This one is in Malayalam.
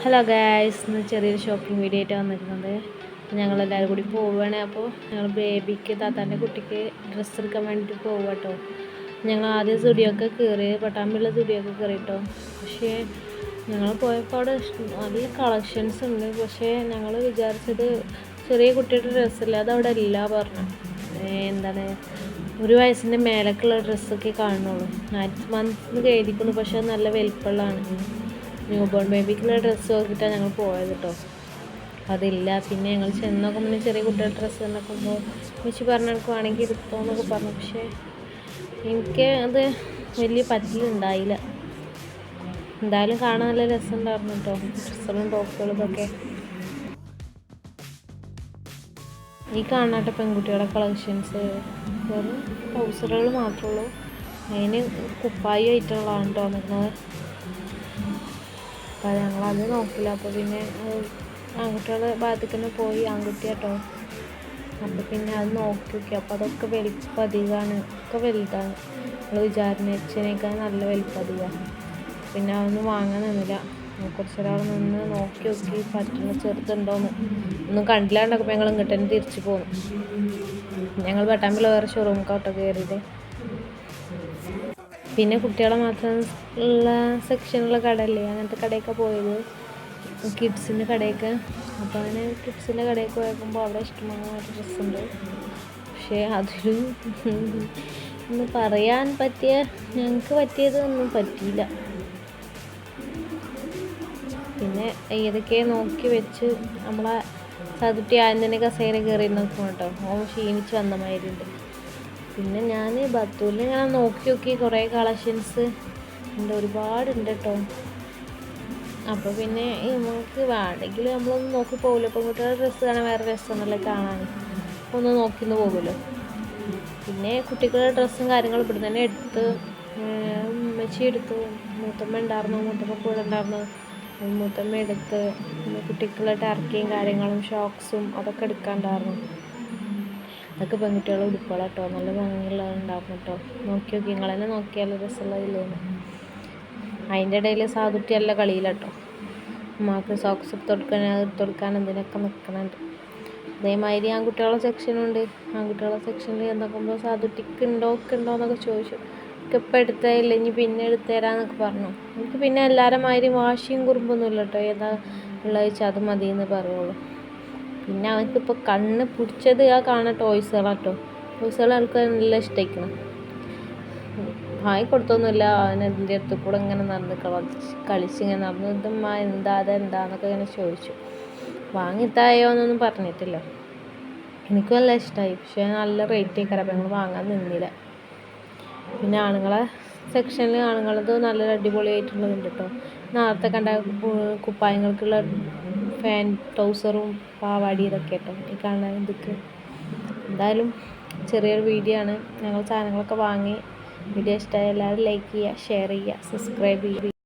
ഹലോ ഗായ്സ്, ഇന്ന് ചെറിയൊരു ഷോപ്പിംഗ് വീഡിയോ ആയിട്ട് വന്നിരിക്കുന്നത്. ഞങ്ങളെല്ലാവരും കൂടി പോവുകയാണ്. അപ്പോൾ ഞങ്ങൾ ബേബിക്ക് താത്താൻ്റെ കുട്ടിക്ക് ഡ്രസ്സ് എടുക്കാൻ വേണ്ടിയിട്ട് പോവുക കേട്ടോ. ഞങ്ങൾ ആദ്യം സ്റ്റുഡിയോക്ക് കയറി, പട്ടാമ്പിയുള്ള സ്റ്റുഡിയോക്ക് കയറി കേട്ടോ. പക്ഷേ ഞങ്ങൾ പോയപ്പോൾ അവിടെ നല്ല കളക്ഷൻസ് ഉണ്ട്. പക്ഷേ ഞങ്ങൾ വിചാരിച്ചത് ചെറിയ കുട്ടിയുടെ ഡ്രസ്സില്ല, അതവിടെ ഇല്ല പറഞ്ഞു. എന്താണ്, ഒരു വയസ്സിൻ്റെ മേലേക്കുള്ള ഡ്രസ്സൊക്കെ കാണുന്നുള്ളൂ. 9 മന്ത്സ് കയറിക്കുന്നു, പക്ഷേ നല്ല വലിപ്പമുള്ളതാണ്. ന്യൂ ബോൺ ബേബിക്കുള്ള ഡ്രസ്സ് നോക്കിയിട്ടാണ് ഞങ്ങൾ പോയത് കേട്ടോ. അതില്ല. പിന്നെ ഞങ്ങൾ ചെന്ന് നോക്കുമ്പോൾ ചെറിയ കുട്ടികളുടെ ഡ്രസ്സ് നോക്കുമ്പോൾ വെച്ച് പറഞ്ഞ എനിക്ക് വേണമെങ്കിൽ എടുത്തോ എന്നൊക്കെ പറഞ്ഞു. പക്ഷേ എനിക്ക് അത് വലിയ പറ്റിലുണ്ടായില്ല. എന്തായാലും കാണാൻ നല്ല രസമുണ്ടായിരുന്നു കേട്ടോ, ഡ്രസ്സുകളും ടോപ്പുകളും ഇതൊക്കെ. ഈ കാണാത്ത പെൺകുട്ടികളുടെ കളക്ഷൻസ് വെറും ട്രൗസറുകൾ മാത്രമേ ഉള്ളൂ. അതിന് കുപ്പായി ആയിട്ടുള്ളതാണ് കേട്ടോ വന്നിരുന്നത്. അപ്പോൾ ഞങ്ങളത് നോക്കില്ല. അപ്പോൾ പിന്നെ ആൺകുട്ടികളുടെ ഭാഗത്തേക്ക് തന്നെ പോയി. ആൺകുട്ടി കേട്ടോ. അപ്പോൾ പിന്നെ അത് നോക്കി. അപ്പോൾ അതൊക്കെ വലിപ്പം അധികമാണ്, ഒക്കെ വലുതാണ്. നമ്മൾ വിചാരിച്ചതിനേക്കാൾ നല്ല വലിപ്പം അധികമാണ്. പിന്നെ അതൊന്നും വാങ്ങാൻ നിന്നില്ല. കുറച്ചൊരാൾ നിന്ന് നോക്കി പറ്റുന്ന ചെറുതുണ്ടോയെന്ന് ഒന്നും കണ്ടില്ലാണ്ടൊക്കെ ഞങ്ങൾ ഇങ്ങോട്ട് തന്നെ തിരിച്ചു പോന്നു. ഞങ്ങൾ പട്ടാമ്പിൽ വേറെ ഷോറൂമൊക്കെ കയറിയത്. പിന്നെ കുട്ടികളെ മാത്രം ഉള്ള സെക്ഷനുള്ള കടയില്ലേ, അങ്ങനത്തെ കടയൊക്കെ പോയത്, കിഡ്സിൻ്റെ കടയൊക്കെ. അപ്പോൾ അങ്ങനെ കിഡ്സിൻ്റെ കടയൊക്കെ പോയപ്പോൾ അവിടെ ഇഷ്ടമായ ഡ്രസ്സുണ്ട്. പക്ഷേ അതിൽ ഒന്ന് പറയാൻ പറ്റിയ, ഞങ്ങൾക്ക് പറ്റിയതൊന്നും പറ്റിയില്ല. പിന്നെ ഏതൊക്കെ നോക്കി വെച്ച് നമ്മളെ സാധുട്ടി ആദ്യം തന്നെ കസേര കയറി നോക്കും കേട്ടോ. ക്ഷീണിച്ച് വന്ന മാതിരിയുണ്ട്. പിന്നെ ഞാൻ ബത്തൂരിൽ ഇങ്ങനെ നോക്കി കുറേ കളക്ഷൻസ് ഉണ്ട്, ഒരുപാടുണ്ട് കേട്ടോ. അപ്പോൾ പിന്നെ നമുക്ക് വേണമെങ്കിൽ നമ്മളൊന്ന് നോക്കി പോകില്ല. ഇപ്പോൾ കുട്ടികളുടെ ഡ്രസ്സ് കാണാൻ വേറെ രസമൊന്നുമല്ലേ കാണാൻ, ഒന്ന് നോക്കിന്ന് പോകുമല്ലോ. പിന്നെ കുട്ടികളുടെ ഡ്രസ്സും കാര്യങ്ങളും ഇവിടെ തന്നെ എടുത്ത് ഉമ്മച്ചി എടുത്തു. മൂത്തമ്മ ഉണ്ടായിരുന്നു, മൂത്തമ്മ കൂടെ ഉണ്ടായിരുന്നു. മൂത്തമ്മ എടുത്ത് പിന്നെ കുട്ടികളുടെ ടർക്കിയും കാര്യങ്ങളും ഷോക്സും അതൊക്കെ എടുക്കാനുണ്ടായിരുന്നു. അതൊക്കെ പെൺകുട്ടികളുടെ ഉടുപ്പുകളാണ് കേട്ടോ, നല്ല ഭംഗിയുള്ളതുണ്ടായിരുന്നു കേട്ടോ. നോക്കി നിങ്ങൾ തന്നെ നോക്കിയാൽ രസമുള്ളതില്ലേന്ന്. അതിൻ്റെ ഇടയിൽ സാധുട്ടി നല്ല കളിയിലാട്ടോ. ഉമ്മാക്ക് സോക്സ് എടുത്തൊടുക്കാൻ എന്തിനൊക്കെ നിൽക്കണുണ്ട്. അതേമാതിരി ആൺകുട്ടികളുടെ സെക്ഷനുണ്ട്. ആൺകുട്ടികളുടെ സെക്ഷനിൽ നോക്കുമ്പോൾ സാധുട്ടിക്ക് ഉണ്ടോ എന്നൊക്കെ ചോദിച്ചു. ഇപ്പം എടുത്തതില്ല, ഇനി പിന്നെ എടുത്തുതരാമെന്നൊക്കെ പറഞ്ഞു. എനിക്ക് പിന്നെ എല്ലാവരും മാതിരി വാശിയും കുറുമ്പൊന്നുമില്ല കേട്ടോ. ഏതാ ഉള്ളത് വെച്ചാൽ അത് മതി എന്ന് പറയുള്ളൂ. പിന്നെ അവനക്കിപ്പോൾ കണ്ണ് പിടിച്ചത് കാണാൻ ടോയ്സുകളാട്ടോ. ടോയ്സുകൾ ആൾക്ക് നല്ല ഇഷ്ടമായിരിക്കണം. കൊടുത്തൊന്നുമില്ല. അവൻ അതിൻ്റെ അടുത്ത് കൂടെ ഇങ്ങനെ നടന്ന് കളിച്ചിങ്ങനെ നടന്നു. ഇതമ്മ എന്താന്നൊക്കെ ഇങ്ങനെ ചോദിച്ചു. വാങ്ങിത്തായോ എന്നൊന്നും പറഞ്ഞിട്ടില്ല. എനിക്ക് നല്ല ഇഷ്ടമായി. പക്ഷേ നല്ല റേറ്റ് ആയിക്കാരം. അപ്പം ഞങ്ങൾ വാങ്ങാൻ നിന്നില്ല. പിന്നെ ആണുങ്ങളെ സെക്ഷനിൽ ആണുങ്ങളത് നല്ല അടിപൊളിയായിട്ടുള്ളതുണ്ട് കേട്ടോ. നേരത്തെ കണ്ട കുപ്പായങ്ങൾക്കുള്ള ഫാൻ ട്രൗസറും പാവാടി ഇതൊക്കെ കേട്ടോ ഈ കാണാൻ. ഇതൊക്കെ എന്തായാലും ചെറിയൊരു വീഡിയോ ആണ്. ഞങ്ങൾ സാധനങ്ങളൊക്കെ വാങ്ങി. വീഡിയോ ഇഷ്ടമായ എല്ലാവരും ലൈക്ക് ചെയ്യുക, ഷെയർ ചെയ്യുക, സബ്സ്ക്രൈബ് ചെയ്യുക.